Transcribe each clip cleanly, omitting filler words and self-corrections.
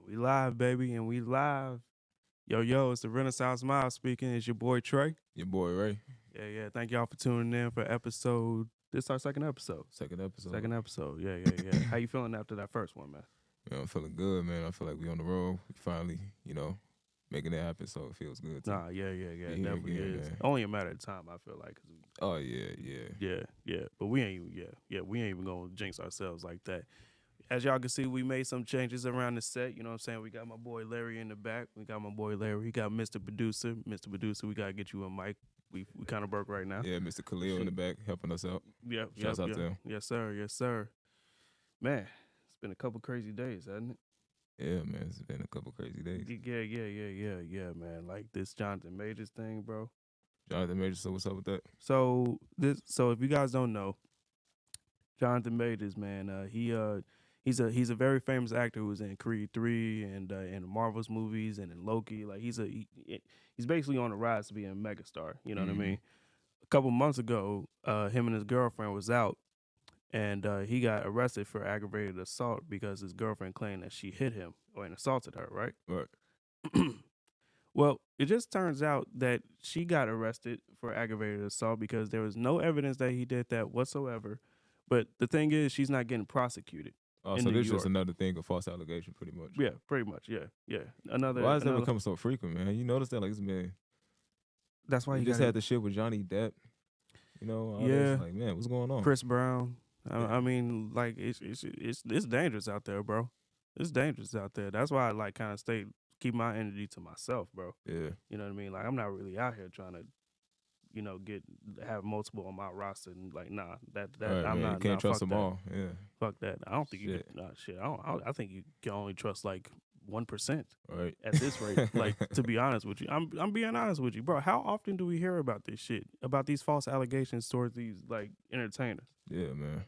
We live, baby, and we live. Yo, it's the Renaissance Mob speaking. It's your boy Trey. Your boy Ray. Yeah. Thank y'all for tuning in for episode. This is our second episode. Second episode. Yeah. How you feeling after that first one, man? Man, I'm feeling good, man. I feel like we on the road. We finally, making it happen, so it feels good. Too. Nah, yeah. Definitely is. Man. Only a matter of time, I feel like. Oh, yeah. Yeah. But we ain't even gonna jinx ourselves like that. As y'all can see, we made some changes around the set. You know what I'm saying? We got my boy Larry in the back. We got Mr. Producer. Mr. Producer, we gotta get you a mic. We kind of broke right now. Yeah, Mr. Khalil in the back helping us out. Shouts out to him. Yes, sir. Man, it's been a couple crazy days, hasn't it? Yeah, man, it's been a couple crazy days. Yeah, man. Like this Jonathan Majors thing, bro. Jonathan Majors, so what's up with that? So if you guys don't know, Jonathan Majors, man, he's a very famous actor who was in Creed 3 and in the Marvel's movies and in Loki. Like he's basically on the rise to be a megastar. You know what I mean? A couple months ago, him and his girlfriend was out, and he got arrested for aggravated assault because his girlfriend claimed that she hit him and assaulted her. Right. Well, it just turns out that she got arrested for aggravated assault because there was no evidence that he did that whatsoever. But the thing is, she's not getting prosecuted. Oh, so this is just another thing, a false allegation, pretty much. Yeah, pretty much. Yeah. Why is that becoming so frequent, man? You notice that, like, it's been. That's why you just had the shit with Johnny Depp. This, like, man, what's going on? Chris Brown. I mean, like, it's dangerous out there, bro. It's dangerous out there. That's why I like kind of keep my energy to myself, bro. Yeah. You know what I mean? Like, I'm not really out here trying to, have multiple on my roster and like, nah, that right, I'm man, not. You can't trust them all. Yeah. Fuck that. I don't think you can. Shit. I think you can only trust like 1%. Right. At this rate. Like, to be honest with you, I'm being honest with you, bro. How often do we hear about this shit? About these false allegations towards these like entertainers? Yeah, man.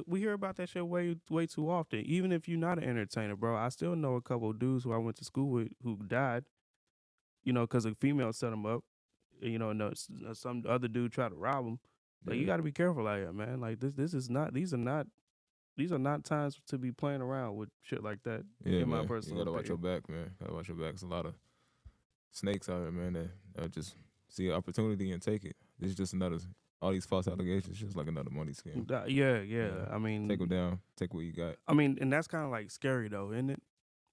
We hear about that shit way too often. Even if you're not an entertainer, bro, I still know a couple of dudes who I went to school with who died. Because a female set them up. And some other dude tried to rob them. Like, you got to be careful out here, man. Like, these are not times to be playing around with shit like that. Yeah, in man. My personal you gotta opinion. watch your back, man. Gotta watch your back. There's a lot of snakes out here, man, that just see an opportunity and take it. This is just all these false allegations, just like another money scam. Yeah. I mean, take them down. Take what you got. I mean, and that's kind of like scary though, isn't it?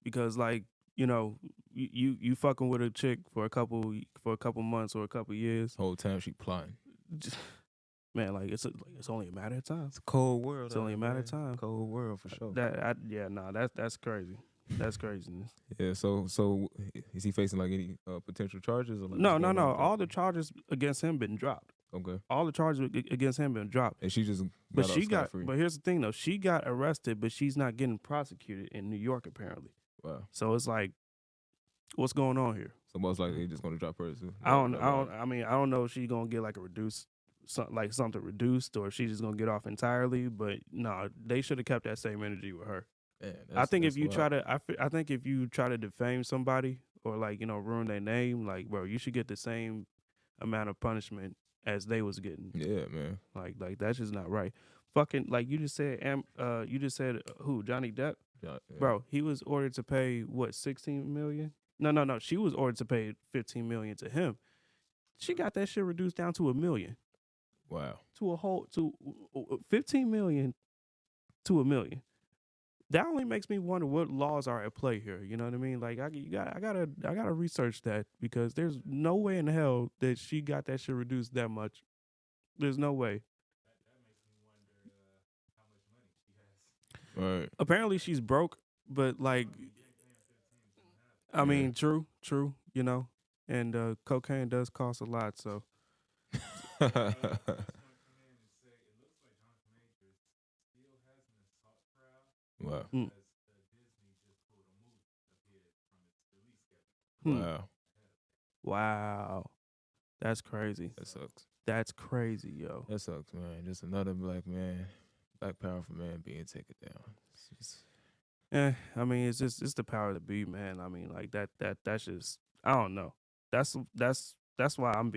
Because like, you fucking with a chick for a couple months or a couple years. Whole time she plotting. Man, like it's only a matter of time. It's a cold world. It's only a matter of time. Cold world for sure. That's crazy. That's craziness. Yeah. So is he facing like any potential charges? Or like no. All the charges against him been dropped. Okay. All the charges against him been dropped. And she just free. But here's the thing though, she got arrested, but she's not getting prosecuted in New York apparently. Wow. So it's like, what's going on here? So most likely they're just gonna drop her too. I don't know if she's gonna get like a reduced. Something reduced, or she's just gonna get off entirely. But no, they should have kept that same energy with her. Man, I think if you try to defame somebody or like ruin their name, like bro, you should get the same amount of punishment as they was getting. Yeah, man. Like that's just not right. Fucking like you just said, who? Johnny Depp, yeah. Bro. He was ordered to pay what, $16 million? No. She was ordered to pay $15 million to him. She got that shit reduced down to $1 million. Wow. To $15 million to $1 million. That only makes me wonder what laws are at play here. You know what I mean? Like I gotta research that because there's no way in hell that she got that shit reduced that much. There's no way. That makes me wonder how much money she has. Right. Apparently she's broke, but like, I mean, true. And cocaine does cost a lot, so. Wow. Wow. That's crazy. That sucks. That's crazy, yo. That sucks, man. Just another black powerful man being taken down. I mean, it's the power to be, man. I mean, like that's just, I don't know. That's why I'm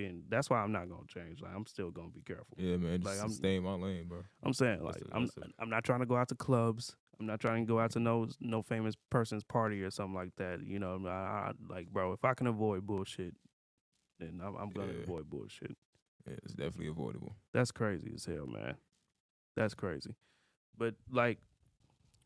not gonna change. Like I'm still gonna be careful. Yeah, man. Like I'm staying in my lane, bro. I'm saying like I'm not trying to go out to clubs. I'm not trying to go out to no famous person's party or something like that. You know, like, bro, if I can avoid bullshit, then I'm gonna Yeah. avoid bullshit. Yeah, it's definitely avoidable. That's crazy as hell, man. That's crazy. But like,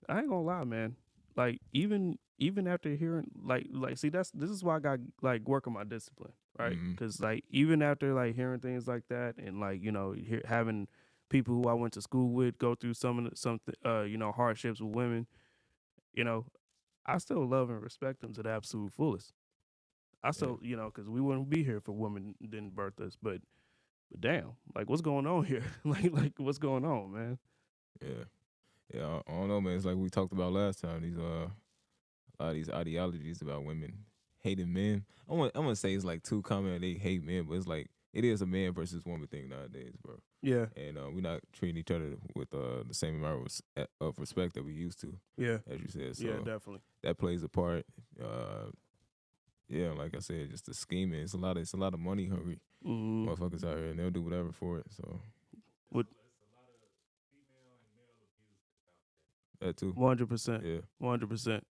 I ain't gonna lie, man. Like even after hearing like see this is why I got like work on my discipline, right? Mhm. Because like even after like hearing things like that and like having people who I went to school with go through some hardships with women, you know, I still love and respect them to the absolute fullest. I still because we wouldn't be here if a woman didn't birth us, but damn, like what's going on here? like what's going on, man? Yeah. Yeah, I don't know, man. It's like we talked about last time. These a lot of these ideologies about women hating men. I'm gonna say it's like too common that they hate men, but it's like it is a man versus woman thing nowadays, bro. Yeah, And we're not treating each other with the same amount of respect that we used to, yeah, as you said. So yeah, definitely. that plays a part. Yeah, like I said, just the scheming. It's a lot of money hungry Mm-hmm. motherfuckers out here, and they'll do whatever for it. So What? that too. 100%. Yeah. 100%.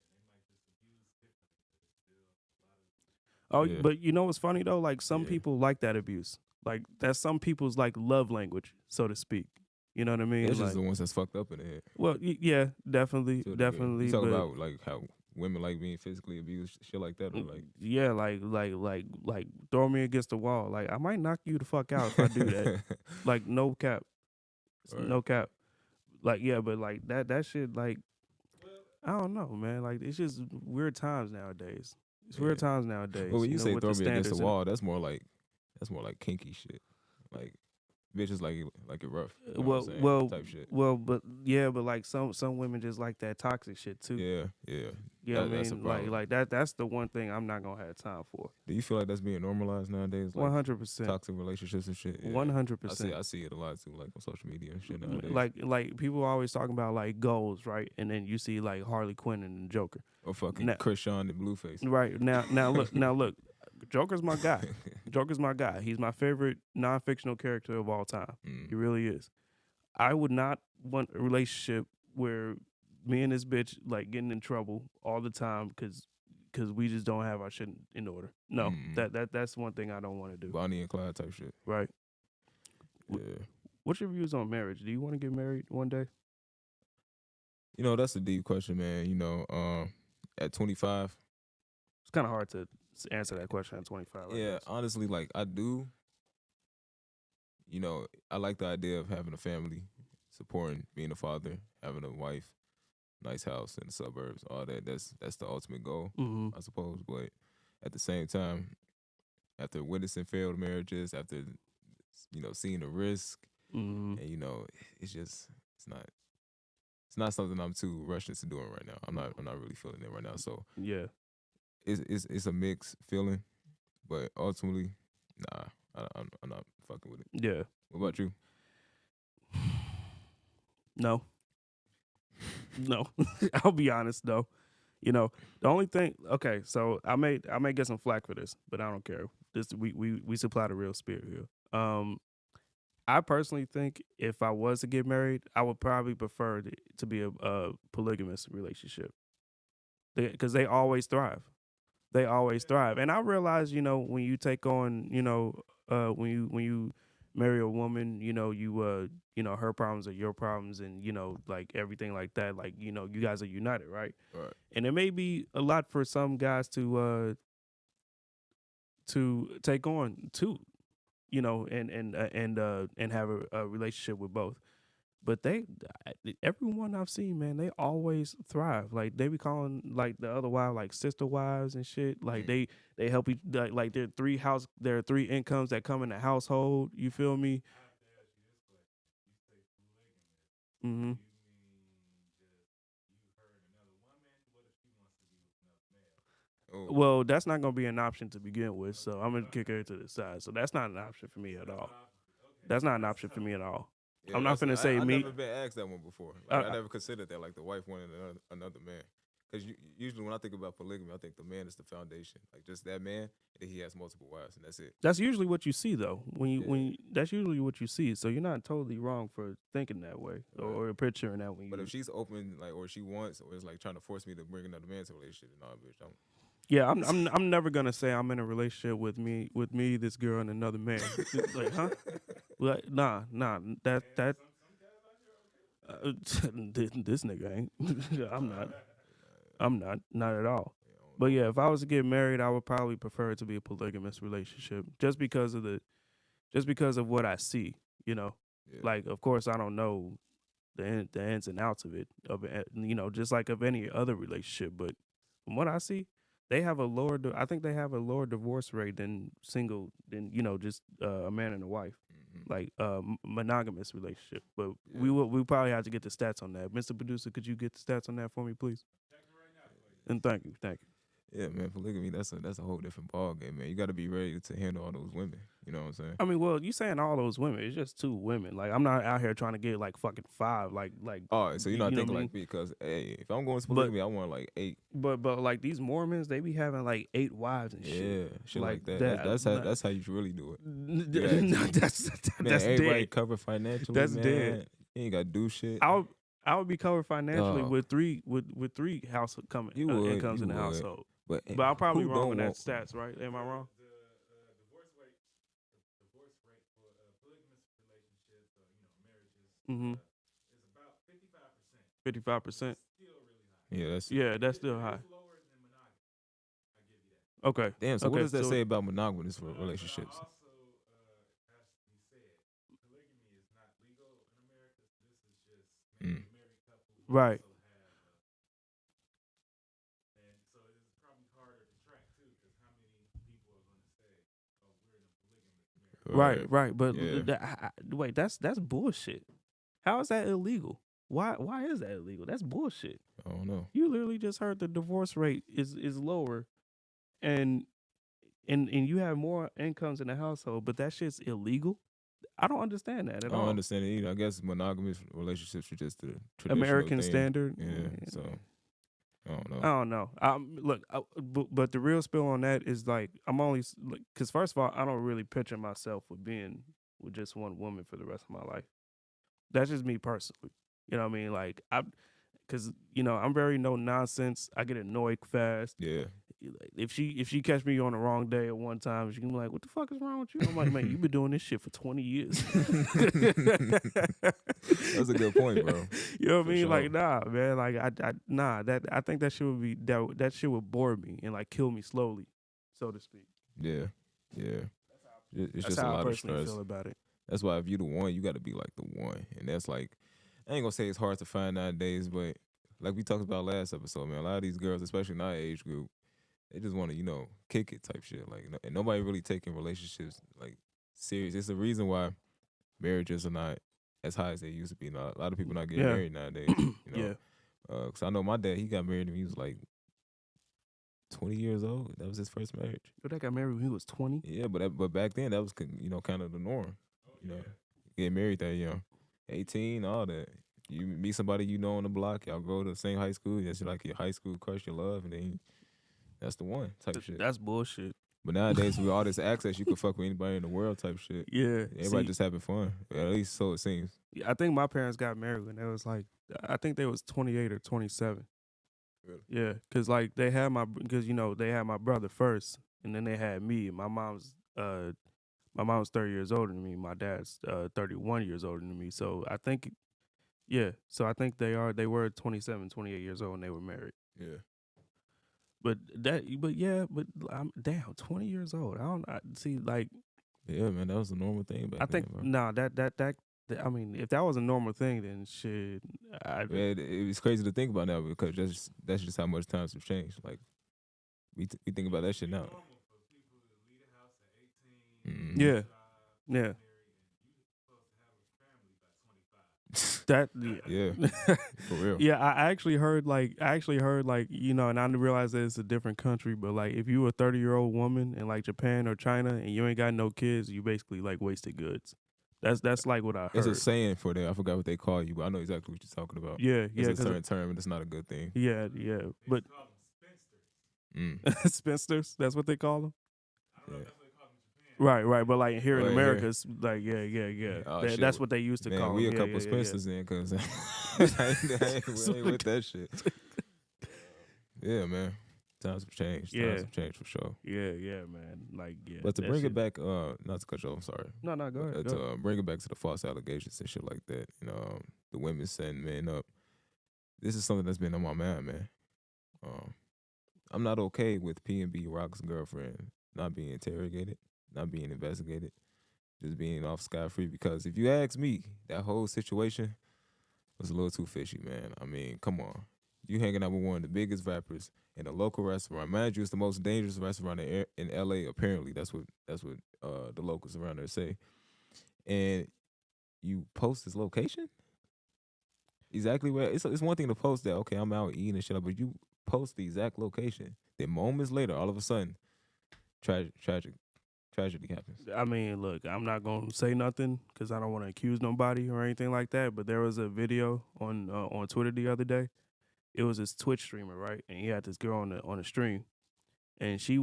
Oh, Yeah. but you know what's funny though? Like some Yeah. people like that abuse. Like that's some people's like love language, so to speak. You know what I mean? It's like, just the ones that's fucked up in the head. well, yeah, definitely, To a degree. definitely. You talk but about like how women like being physically abused, shit like that, or like yeah, like throw me against the wall. Like I might knock you the fuck out if I do that. Like no cap, Right. no cap. Like yeah, but like that shit. Like I don't know, man. Like it's just weird times nowadays. It's weird Yeah. times nowadays. Well, when you say with throw the me against the standards and- wall, that's more like kinky shit. Like bitches like it rough. You know what I'm saying? Type shit. Well, but yeah, but like some women just like that toxic shit too. Yeah, yeah. You know what I That's a mean? problem. Like that's the one thing I'm not gonna have time for. Do you feel like that's being normalized nowadays? Like 100%. toxic relationships and shit. Yeah. 100%. I see it a lot too, like on social media and shit nowadays. Like people are always talking about like goals, right? And then you see like Harley Quinn and the Joker. or fucking Now- Krishan and Blueface. Right. Now look. Joker's my guy. Joker's my guy. He's my favorite non-fictional character of all time. He really is. I would not want a relationship where me and this bitch like getting in trouble all the time because we just don't have our shit in order. No, that's one thing I don't want to do. Bonnie and Clyde type shit. Right. Yeah. What's your views on marriage? Do you want to get married one day? You know, that's a deep question, man. You know, at 25, It's kind of hard to answer that question at 25. I yeah, guess. honestly, like I do. You know, I like the idea of having a family, supporting being a father, having a wife, nice house in the suburbs, all that. That's the ultimate goal, Mhm. I suppose. But at the same time, after witnessing failed marriages, after seeing the risk, Mhm. and it's not something I'm too rushed into doing right now. I'm not really feeling it right now. So Yeah. it's a mixed feeling, but ultimately, nah, I'm not fucking with it. Yeah. What about you? No. No. I'll be honest though. You know, the only thing. Okay, so I may get some flack for this, but I don't care. This we supply the real spirit here. I personally think if I was to get married, I would probably prefer to be a polygamous relationship because they always thrive. They always thrive, and I realize, when you take on, when you marry a woman, her problems are your problems, and like everything like that, like you guys are united, right? Right. And it may be a lot for some guys to take on too, and have a relationship with both. But everyone I've seen, man, they always thrive. Like they be calling like the other wives like sister wives and shit. Like they help each like there are three incomes that come in the household. You feel me? Mm-hmm. Oh, Well, that's not gonna be an option to begin with, so I'm gonna kick her to the side. So that's not an option for me at all. That's not an option for me at all. I'm not finna say I've me. never been asked that one before. Like, I Uh, never considered that. Like the wife wanted another man. because usually when I think about polygamy, I think the man is the foundation, like just that man, and then he has multiple wives, and that's it. That's usually what you see, though. Yeah. That's usually what you see. So you're not totally wrong for thinking that way or Right. picturing that when you. But if she's open, like, or she wants, or is like trying to force me to bring another man to a relationship, then nah, bitch, Yeah, I'm never gonna say I'm in a relationship with me, this girl, and another man. Like, huh? Like, nah. That this nigga ain't. I'm not at all. But yeah, if I was to get married, I would probably prefer it to be a polygamous relationship, just because of what I see. You know, Yeah. like of course I don't know the ins and outs of it, just like of any other relationship. But from what I see, they have a lower. I think they have a lower divorce rate than just a man and a wife, like monogamous relationship. But we probably have to get the stats on that. Mr. Producer, could you get the stats on that for me, please? And thank you. Yeah, man, polygamy, that's a whole different ball game, man. You got to be ready to handle all those women. You know what I'm saying? I mean, well, you saying all those women? It's just 2 women. Like I'm not out here trying to get like fucking 5. Like. All right, so you're not you know thinking what I like me, because hey, if I'm going to polygamy, I want like 8. But like these Mormons, they be having like 8 wives and shit. Yeah, shit like that. that. That's how you really do it. No, that's everybody dead. covered financially. That's man. dead. You ain't got to do shit. I would be covered financially Dog. with 3 house incomes in the household. But I'm probably who wrong don't with that want- stats, right? Am I wrong? The divorce rate for polygamous relationships or marriages Mm-hmm. is about 55%. 55%. Still really high. Yeah, That's still high. It's lower than monogamy. I give you that. Okay. damn. So what Okay, does that say about monogamous relationships? Also, has to be said, polygamy is not legal in America. This is just maybe a married couple who Right. also have, and so it's probably harder to track too, because how many people are going to say, "Oh, we're in a polygamous marriage." Right. But Yeah. wait, that's bullshit. How is that illegal? Why is that illegal? That's bullshit. I don't know. You literally just heard the divorce rate is lower, and you have more incomes in the household, but that shit's illegal. I don't understand that I at don't all. understand it either. I guess monogamous relationships are just the traditional American thing. standard. Yeah. So I don't know. I don't know. Look, but the real spill on that is like I'm only because first of all, I don't really picture myself with being with just one woman for the rest of my life. That's just me personally. You know what I mean? Like because I'm very no nonsense. I get annoyed fast. Yeah. If she catch me on the wrong day at one time, she can be like, "What the fuck is wrong with you?" I'm like, "Man, you've been doing this shit for 20 years." That's a good point, bro. You know what I mean? sure. Like, nah, man. Like, I think that shit would be that shit would bore me and like kill me slowly, so to speak. Yeah. It's That's just a how I lot of personally stress. feel about it. That's why if you the one, you got to be like the one, and that's like, I ain't gonna say it's hard to find nowadays, but like we talked about last episode, man, a lot of these girls, especially in our age group, they just want to kick it type shit, like, and nobody really taking relationships like serious. It's the reason why marriages are not as high as they used to be. A lot of people not getting Yeah. married nowadays. Yeah. Cause I know my dad, he got married when he was like 20 years old. That was his first marriage. Your dad got married when he was 20. Yeah, but back then that was kind of the norm. Get married that young, 18, all that. You meet somebody on the block, y'all go to the same high school. That's like your high school crush, your love, and then that's the one type shit. That's bullshit. But nowadays with all this access, you can fuck with anybody in the world type shit. Yeah. Everybody just having fun. At least so it seems. I think my parents got married when they was like, I think they was 28 or 27. Really? Yeah, cause like they had they had my brother first, and then they had me. My mom's 30 years older than me. My dad's 31 years older than me. So I think, they were 27, 28 years old when they were married. Yeah. But I'm damn 20 years old. I see like. Yeah, man, that was a normal thing back I think then, bro. that I mean, if that was a normal thing, then shit. It was crazy to think about now because that's just how much times have changed. Like we think about that shit now. Normal for people to leave the house at 18. Mhm. Yeah. Married, Yeah. and you're supposed to have a family by 25. Yeah, for real. Yeah, I actually heard like and I didn't realize that it's a different country, but like if you a 30-year-old woman in like Japan or China and you ain't got no kids, you basically like wasted goods. That's like what I heard. It's a saying for that. I forgot what they call you, but I know exactly what you're talking about. Yeah, It's yeah. a certain term, and it's not a good thing. Yeah, but Call them spinsters. spinsters. That's what they call them. I don't know if that's what they call them in Japan. Right. But like here in Right America, here. it's like yeah. Oh, That- shit. that's what they used to Man, call we them. a couple Spencers then, cause I ain't with that shit. Yeah, man. Times have changed. Yeah. Times have changed for sure. Yeah, man. Like yeah. But to that bring shit- it back, not to cut you off, I'm sorry. No, go ahead. To bring it back to the false allegations and shit like that, the women setting men up. This is something that's been on my mind, man. I'm not okay with P&B Rock's girlfriend not being interrogated, not being investigated, just being off scot-free. Because if you ask me, that whole situation was a little too fishy, man. I mean, come on. You hanging out with one of the biggest rappers in a local restaurant. Mind you, it's the most dangerous restaurant in LA, apparently. That's what the locals around there say. And you post his location? Exactly where it's one thing to post that, okay, I'm out eating and shit, but you post the exact location. Then moments later, all of a sudden, tragedy happens. I mean, look, I'm not gonna say nothing because I don't want to accuse nobody or anything like that. But there was a video on Twitter the other day. It was this Twitch streamer, right? And he had this girl on the stream, and she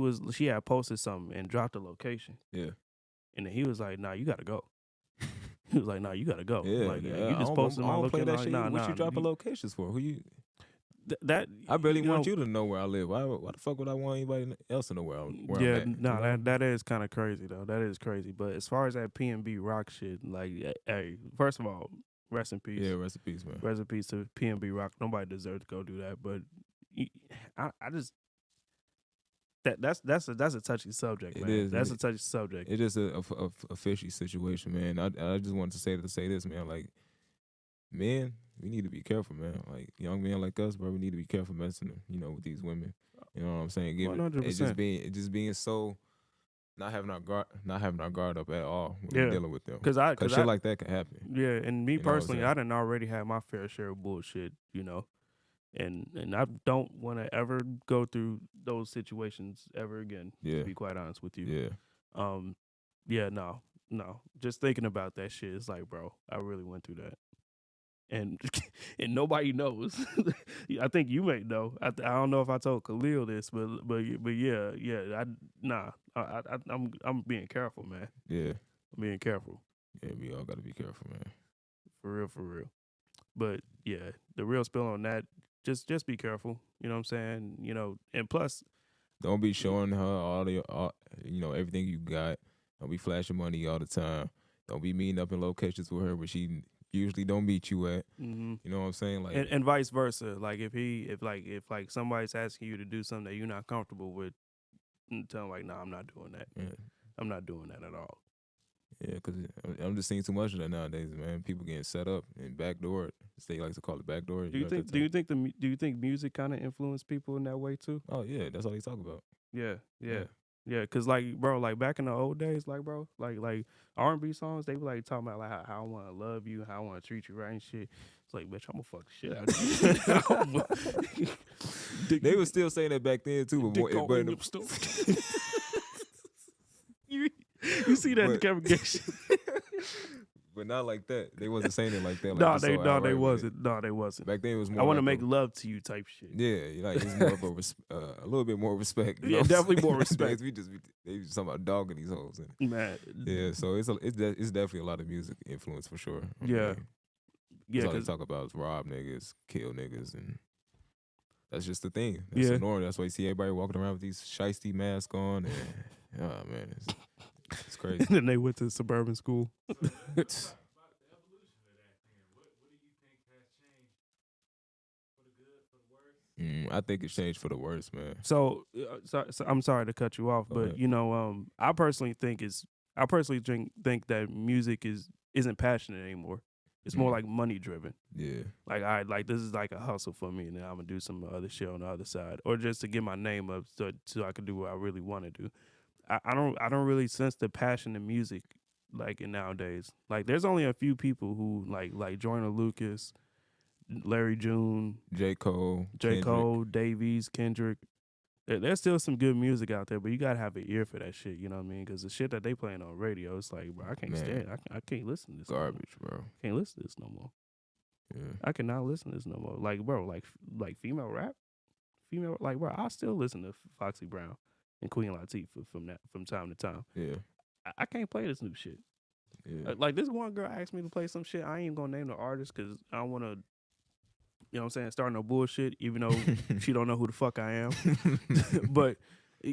had posted something and dropped the location. Yeah. And then he was like, "Nah, you gotta go." He was like, "Nah, you gotta go." Yeah, like, yeah. you just posted my play location. that Like, shit. nah, What you dropping locations for? Who you? That I barely want you to know where I live. Why the fuck would I want anybody else to know where I'm at? No, you know? that is kind of crazy though. That is crazy. But as far as that P&B Rock shit, like, hey, first of all, rest in peace. Yeah, rest in peace, man. Rest in peace to P&B Rock. Nobody deserves to go do that. But I just that's a touchy subject, man. It is. That's a touchy subject. It's just a fishy situation, man. I just wanted to say this, man. Like, men, we need to be careful, man. Like, young men like us, bro, we need to be careful messing, with these women. You know what I'm saying? 100%. It just being so not having our guard up at all when we're dealing with them. Because shit like that can happen. Yeah, and me You know what I'm personally, saying? I didn't already have my fair share of bullshit, and I don't want to ever go through those situations ever again. Yeah. To be quite honest with you. Yeah. Yeah, no. Just thinking about that shit, it's like, bro, I really went through that, and and nobody knows. I think you may know. I don't know if I told Khalil this, but yeah. I'm being careful, man. Yeah. I'm being careful. Yeah, we all gotta be careful, man. For real. But yeah, the real spill on that, just be careful. You know what I'm saying? And plus, Don't be showing her all everything you got. Don't be flashing money all the time. Don't be meeting up in locations with her where she usually don't meet you at. mm-hmm. You know what I'm saying? Like, and vice versa. Like if somebody's asking you to do something that you're not comfortable with, tell them like, nah, I'm not doing that. yeah, I'm not doing that at all. yeah, because I'm just seeing too much of that nowadays, man. People getting set up and backdoored. They like to call it backdoor. Do you think music kind of influence people in that way too? Oh yeah, that's all they talk about. Yeah, cause like, bro, like back in the old days, like, bro, like R&B songs, they were like talking about like how I want to love you, how I want to treat you right and shit. It's like, bitch, I'm gonna fuck the shit out of you. They were still saying that back then too, but you see that in the congregation? but not like that. They wasn't saying it like that. Like, They wasn't. No, they wasn't. Back then it was more. I want to like make love to you type shit. Yeah, like it's more of a little bit more respect. You know Yeah, what I'm definitely saying? more respect. they just talking about dogging these hoes. Man. Yeah, so it's definitely a lot of music influence for sure. Yeah. Yeah, all they cause talk about is rob niggas, kill niggas, and that's just the thing. That's the norm. That's why you see everybody walking around with these shiesty masks on, and oh man, it's crazy. and then they went to suburban school. I think it's changed for the worse, man. So I'm sorry to cut you off, Go but ahead. I personally think think that music isn't passionate anymore. It's more like money driven. Yeah. Like this is like a hustle for me, and then I'm gonna do some other shit on the other side, or just to get my name up so I can do what I really want to do. I don't really sense the passion in music like in nowadays. Like there's only a few people who like Joyner Lucas, Larry June, J. Cole, J. Kendrick. Cole, Davies, Kendrick. There's still some good music out there, but you gotta have an ear for that shit. You know what I mean? Because the shit that they playing on radio, it's like, bro, I can't Man. stand. I can't listen to this. Garbage, bro. No more. Can't listen to this no more. Yeah. I cannot listen to this no more. Like, bro, like female rap, like, bro, I still listen to Foxy Brown and Queen Latifah from time to time. Yeah. I can't play this new shit. Yeah. Like this one girl asked me to play some shit. I ain't gonna name the artist because I don't want to, you know what I'm saying, start no bullshit. Even though she don't know who the fuck I am. But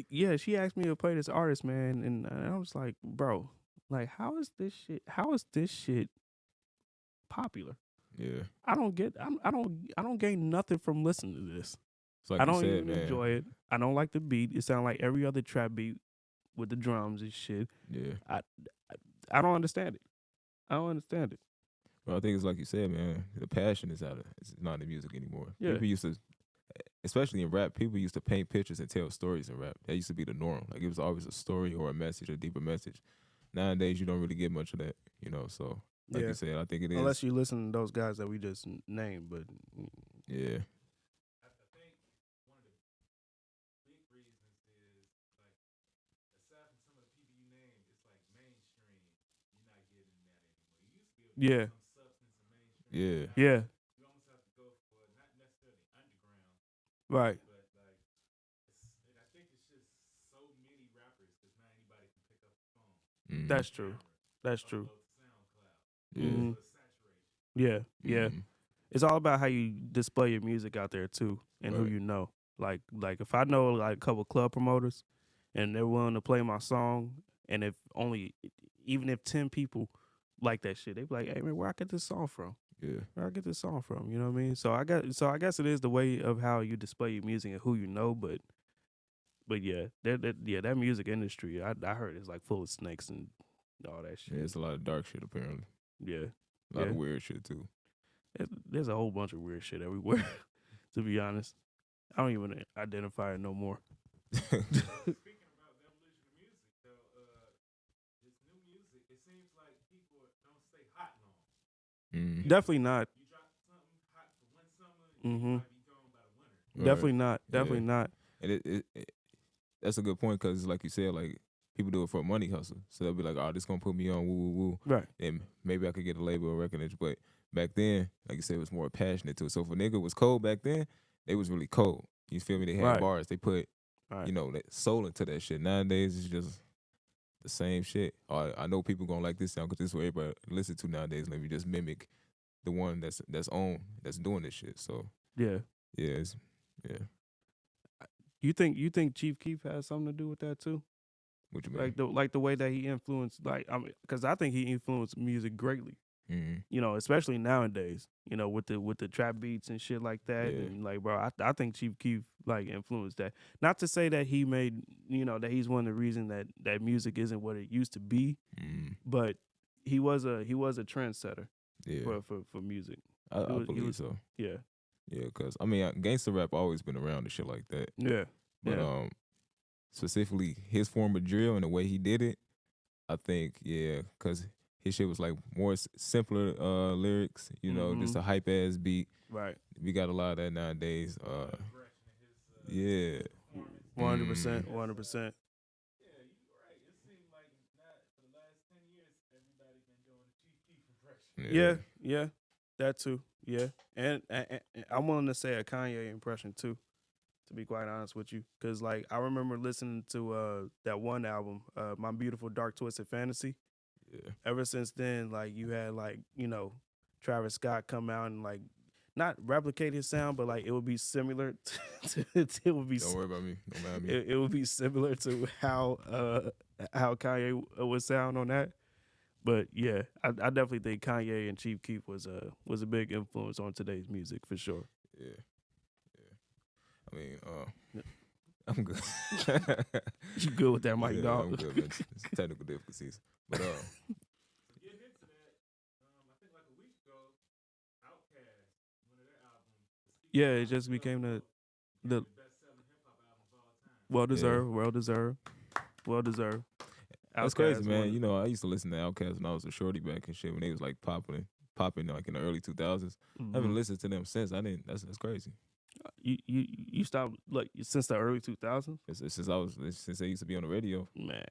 yeah, she asked me to play this artist, man, and I was like, bro, like how is this shit popular? Yeah. I don't gain nothing from listening to this. It's like I don't you said, even man. enjoy it. I don't like the beat. It sounds like every other trap beat with the drums and shit. Yeah. I don't understand it. I don't understand it. Well, I think it's like you said, man. The passion is it's not in the music anymore. Yeah. People used to, especially in rap, people used to paint pictures and tell stories in rap. That used to be the norm. Like it was always a story or a message, a deeper message. Nowadays, you don't really get much of that, you know. So, like you said, I think it is. Unless you listen to those guys that we just named, but Yeah. I think one of the big reasons is like aside from some of the people you named, it's like mainstream. You're not getting that anymore. You used to be able to Yeah. get some substance in mainstream. Yeah. Now yeah, you almost have to go for not necessarily underground, right. but like I think it's just so many rappers because not anybody can pick up the phone. Mhm. That's true. That's true. Upload to SoundCloud. Yeah. Mhm. So it's saturated. Yeah, yeah. Mhm. It's all about how you display your music out there too, and who Right. you know. Like if I know like a couple club promoters, and they're willing to play my song, and even if 10 people like that shit, they be like, "Hey man, where I get this song from? Yeah. Where I get this song from?" You know what I mean? So I guess it is the way of how you display your music and who you know, but yeah, that music industry, I heard it's like full of snakes and all that shit. Yeah. It's a lot of dark shit apparently. Yeah. A lot of Yeah. weird shit too. There's a whole bunch of weird shit everywhere, to be honest. I don't even identify it no more. Speaking about the evolution of music, though, this new music, it seems like people don't stay hot long. Mhm. Definitely not. You drop something hot for one summer, Mhm. you might be gone by the winter. Right. Definitely not. Definitely Yeah. not. And it that's a good point because, like you said, like people do it for a money hustle. So they'll be like, "Oh, this gonna put me on, woo woo woo," Right. and maybe I could get a label or recognition. But back then, like you said, it was more passionate to it. So if a nigga was cold back then, they was really cold. You feel me? They had Right. bars. They put Right. you know that soul into that shit. Nowadays, it's just the same shit. I know people gonna like this sound because this is what everybody listen to nowadays. Let me just mimic the one that's doing this shit. So Yeah. yeah, yeah. You think Chief Keef has something to do with that too? What you mean? Like the way that he influenced, because I think he influenced music greatly. Mhm. You know, especially nowadays. You know, with the trap beats and shit like that. Yeah. And like, bro, I think Chief Keef like influenced that. Not to say that he made, that he's one of the reasons that music isn't what it used to be, Mhm. but he was a trendsetter Yeah, for music. I he believe was- so. Yeah. Yeah, because I mean, gangster rap always been around and shit like that. Yeah. But Yeah. specifically his form of drill and the way he did it, I think because his shit was like more simpler lyrics. You know, just Mhm. a hype ass beat. Right. We got a lot of that nowadays. Yeah. 100%. 100%. Yeah, you're right. It seems like not for the last 10 years, everybody been doing the Chief Keef impression. Yeah. That too. Yeah. And I'm willing to say a Kanye impression too, to be quite honest with you. Because, like, I remember listening to that one album, My Beautiful Dark Twisted Fantasy. Yeah. Ever since then, like, you had, like, Travis Scott come out and, like, not replicate his sound, but, like, it would be similar it would be Don't worry about me. Don't mind me. it would be similar to how Kanye would sound on that. But yeah, I definitely think Kanye and Chief Keef was a big influence on today's music for sure. Yeah. I mean, Yeah. I'm good. You good with that, Mike yeah, dog? I'm good, man. It's technical difficulties. But Getting into that, I think like a week ago, Outkast, one of their albums, Yeah, it just became the best-selling hip-hop album of all time. well deserved. that's Outkast crazy, won man. it. You know, I used to listen to Outkast when I was a shorty back and shit when they was like popping like in the early 2000s. I Mhm. haven't listened to them since. That's crazy. You stopped like since the early 2000s, Since I used to be on the radio. man.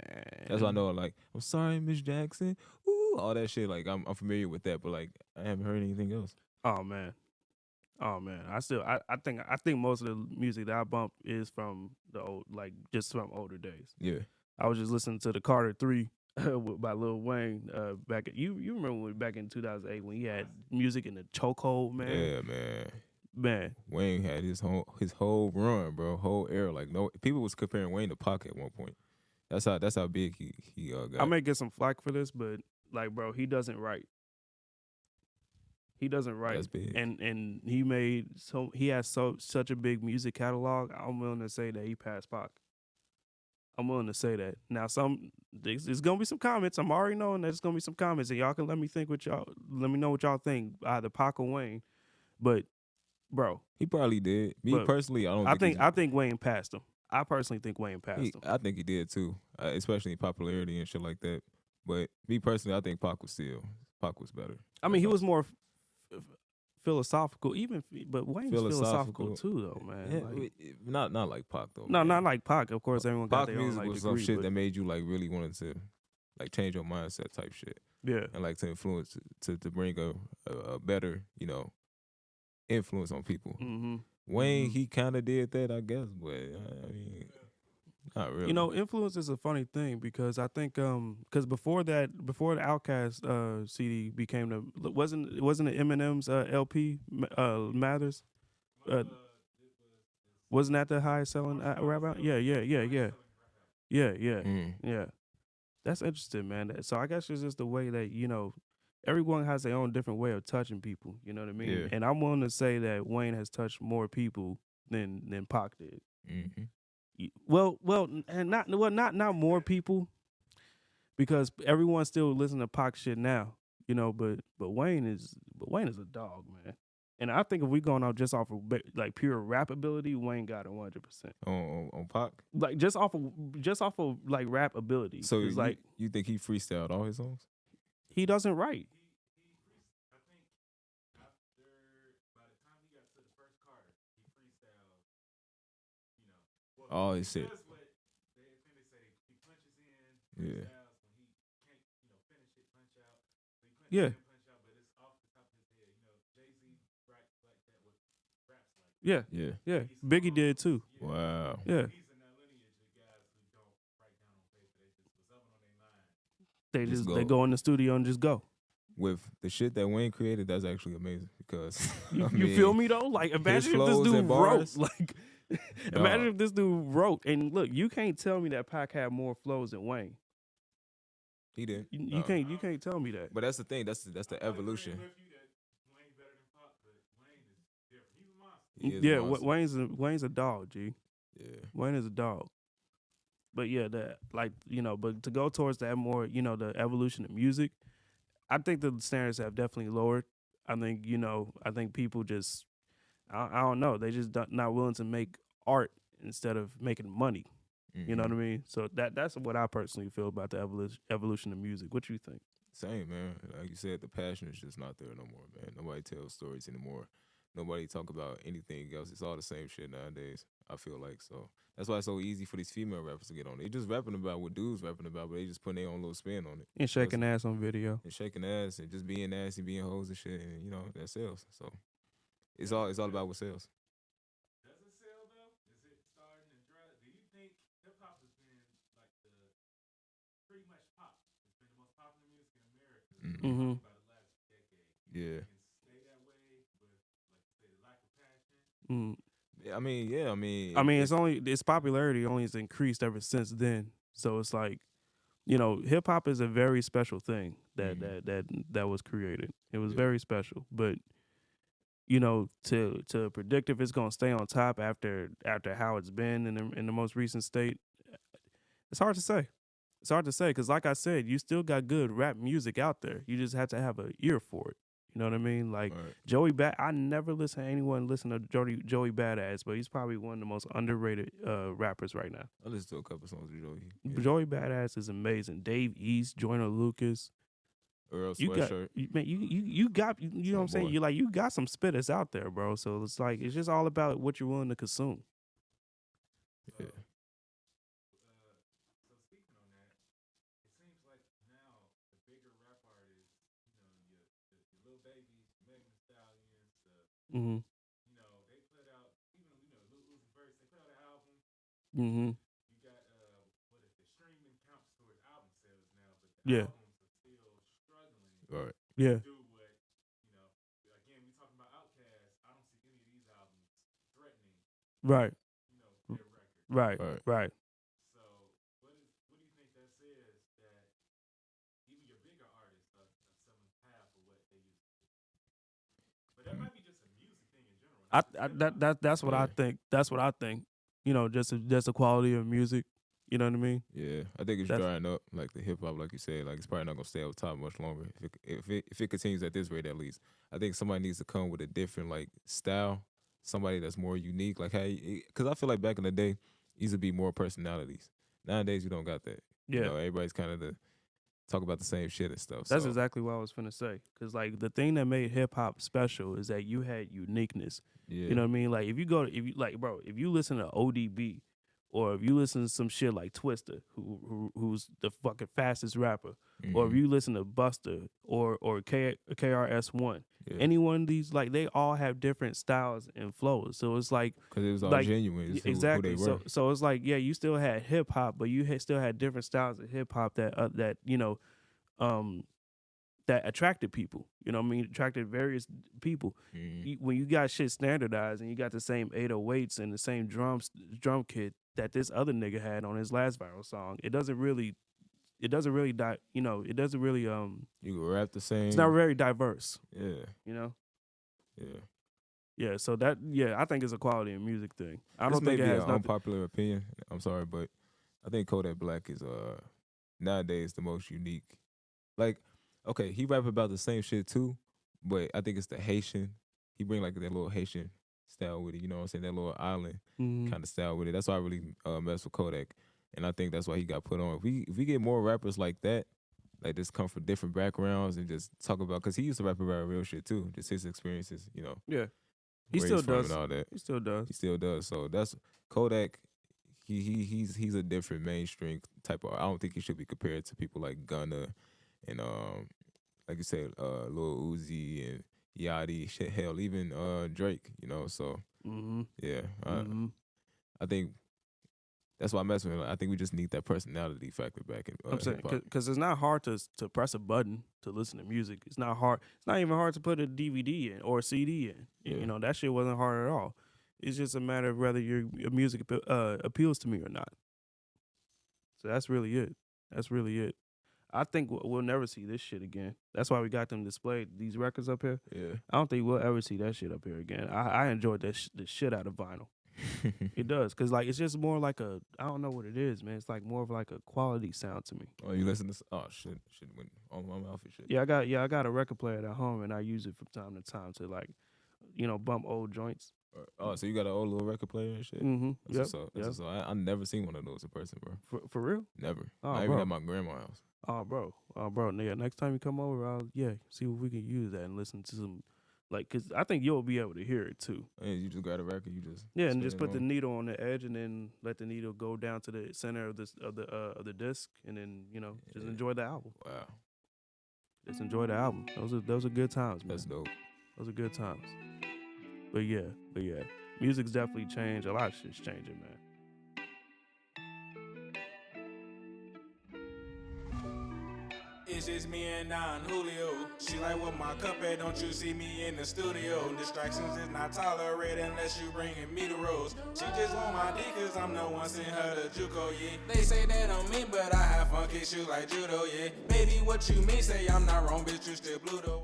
That's why I know. Like, I'm sorry, Miss Jackson. Ooh, all that shit. Like, I'm familiar with that, but like, I haven't heard anything else. Oh man. I think most of the music that I bump is from the old, like just from older days. Yeah. I was just listening to the Carter 3 by Lil Wayne back you remember back in 2008 when he had music in the chokehold, man. Yeah, man. Man. Wayne had his whole run, bro, whole era. Like, no people was comparing Wayne to Pac at one point. That's how big he got. I may get some flack for this, but like, bro, he doesn't write. He doesn't write. That's big. And he has such a big music catalog. I'm willing to say that he passed Pac. I'm willing to say that. Now, there's gonna be some comments. I'm already knowing there's gonna be some comments, and y'all can let me know what y'all think, either Pac or Wayne. But, bro, He probably did. Me personally, I think Wayne passed him. I personally think Wayne passed him. I think he did too, especially in popularity and shit like that. But me personally, I think Pac was better. I mean, he was more philosophical, but Wayne's philosophical too, though, man. Yeah, like, not like Pac though. No, man. not like Pac. Of course, everyone got Pac their own music like was degree, some shit but that made you like really wanted to like change your mindset type shit, yeah. and like to influence to bring a better influence on people. Mm-hmm. Wayne, he kind of did that, I guess, but I mean, not really. Influence is a funny thing because I think because before the Outkast CD became wasn't it Eminem's LP Matters, wasn't that the highest selling rap out? Yeah. That's interesting, man. So I guess it's just the way that everyone has their own different way of touching people. You know what I mean? Yeah. And I'm willing to say that Wayne has touched more people than Pac did. Mm-hmm. Well, and not more people, because everyone's still listening to Pac shit now, But Wayne is a dog, man. And I think if we going off just off of like pure rap ability, Wayne got it 100%. On Pac, like just off of like rap ability. So like you think he freestyled all his songs? He doesn't write. I think after by the time he got to the first Carter, he freestyled. All his shit. That's what they say. He punches in. Freestyles when he can't, finish it, punch out. So he punches in, punch out, but it's off the top of his head. Jay-Z writes like that with raps like that. Yeah. Biggie did too. Wow. Yeah. He's in that lineage of guys who don't write down on paper. They just was up on their mind. They go in the studio and just go. With the shit that Wayne created, that's actually amazing because you feel me though? Like, imagine if this dude wrote. Like, imagine if this dude wrote. And look, you can't tell me that Pac had more flows than Wayne. He did. You can't tell me that. But that's the thing. That's the evolution. Yeah, Wayne's a dog, G. Yeah, Wayne is a dog. But yeah, but to go towards that more, the evolution of music, I think the standards have definitely lowered. I think people just, I don't know, they just not willing to make art instead of making money. Mm-hmm. You know what I mean? So that's what I personally feel about the evolution of music. What you think? Same, man. Like you said, the passion is just not there no more, man. Nobody tells stories anymore. Nobody talk about anything else. It's all the same shit nowadays, I feel like. So that's why it's so easy for these female rappers to get on. They just rapping about what dudes rapping about, but they just putting their own little spin on it. And shaking ass on video. And shaking ass and just being nasty, being hoes and shit, and that sells. So it's all about what sells. Does it sell though? Is it starting to dry? Do you think hip hop has been like pretty much pop? It's been the most popular music in America Mm-hmm. about the last decade. Yeah. Can stay that way with the lack of passion. Mm. I mean, its popularity only has increased ever since then. So it's like, hip hop is a very special thing that was created. It was very special, but to predict if it's gonna stay on top after how it's been in the most recent state, it's hard to say. It's hard to say because, like I said, you still got good rap music out there. You just have to have an ear for it. You know what I mean? Like right. I never listen to anyone listen to Joey Badass, but he's probably one of the most underrated rappers right now. I listen to a couple songs of Joey. Yeah. Joey Badass is amazing. Dave East, Joyner Lucas, Earl you got sweatshirt. you got you know what I'm saying. boy. You like you got some spitters out there, bro. So it's like it's just all about what you're willing to consume. Yeah. So speaking on that, it seems like now the bigger rap artists, your Lil Babies, Megan Thee Stallions, Mm-hmm. They put out even Lil Uzi Vert, they put out an album. Mm-hmm. You got what is the streaming counts towards album sales now, but the Yeah. albums are still struggling Right. Yeah. to do what again we talking about Outkast. I don't see any of these albums threatening Right. their record. Right. Right. Right. So what do you think that says that even your bigger artists are selling half of what they used to? But that might be just a music thing in general. That's what I Yeah. think. That's what I think. Just the quality of music. You know what I mean? Yeah, I think it's That's- drying up. Like the hip hop, like you said, like it's probably not gonna stay up top much longer if it continues at this rate at least. I think somebody needs to come with a different like style, somebody that's more unique. Like because I feel like back in the day, used to be more personalities. Nowadays, you don't got that. Yeah. Everybody's kind of talk about the same shit and stuff. That's so, exactly what I was finna say. Cause like the thing that made hip hop special is that you had uniqueness. yeah, You know what I mean? Like if you listen to ODB, or if you listen to some shit like Twista, who's the fucking fastest rapper, or if Mhm. you listen to Buster or KRS-One, Yeah. any one of these, like they all have different styles and flows. So it's like Because it was all like, genuine. It's exactly. Who they were. So it's like you still had hip hop, but you still had different styles of hip hop that that attracted people. You know what I mean? Attracted various people. Mhm. When you got shit standardized and you got the same 808s and the same drum kit that this other nigga had on his last viral song, it doesn't really You can rap the same. it's not very diverse. Yeah, You know? yeah. Yeah, so I think it's a quality of music thing. I This don't may think it be has an nothing. unpopular opinion. I'm sorry, but I think Kodak Black is nowadays the most unique. Like, okay, he rap about the same shit too, but I think it's the Haitian. He bring like that little Haitian style with it. You know what I'm saying? That little island Mhm. kind of style with it. That's why I really mess with Kodak, and I think that's why he got put on. If we get more rappers like that, like just come from different backgrounds and just talk about, because he used to rap about real shit too, just his experiences. Yeah. He where still he's from does. and all that. He still does. He still does. So that's Kodak. He's a different mainstream type of. I don't think he should be compared to people like Gunna and like you said, Lil Uzi and Yachty. Shit, hell, even Drake. So Mm-hmm. yeah, Mm-hmm. I think that's why I mess with him. I think we just need that personality factor back in. I'm saying hip-hop. because it's not hard to press a button to listen to music. It's not hard. It's not even hard to put a DVD in or a CD in. Yeah. That shit wasn't hard at all. It's just a matter of whether your music appeals to me or not. So that's really it. That's really it. I think we'll never see this shit again. That's why we got them displayed, these records up here. Yeah. I don't think we'll ever see that shit up here again. I enjoyed the shit out of vinyl. It does, cause like it's just more like I don't know what it is, man. It's like more of like a quality sound to me. Oh, you listen to? Oh shit went on my mouth and shit. Yeah, I got a record player at home, and I use it from time to time to like, bump old joints. Oh, so you got an old little record player and shit? Mm-hmm. That's what's up. That's what's up. I never seen one of those in person, bro. For real? Never. Oh, Not even bro. at my grandma's house. Oh, bro. Yeah, next time you come over, I'll see if we can use that and listen to some, cause I think you'll be able to hear it too. And you just grab a record, you just Yeah, and spin just it put the on. needle on the edge, and then let the needle go down to the center of the disc, and then just Yeah. enjoy the album. Wow, Just enjoy the album. Those are good times, man. that's dope. Those are good times. But yeah, music's definitely changed. A lot of shit's changing, man. It's just me and Don Julio. She like, with my cup at? Don't you see me in the studio? Distractions is not tolerated unless you bringing me the rose. She just want my D cause I'm the one send her to JUCO, yeah. They say that on me, but I have funky shoes like judo, yeah. Baby, what you mean? Say I'm not wrong, bitch, you still blue though.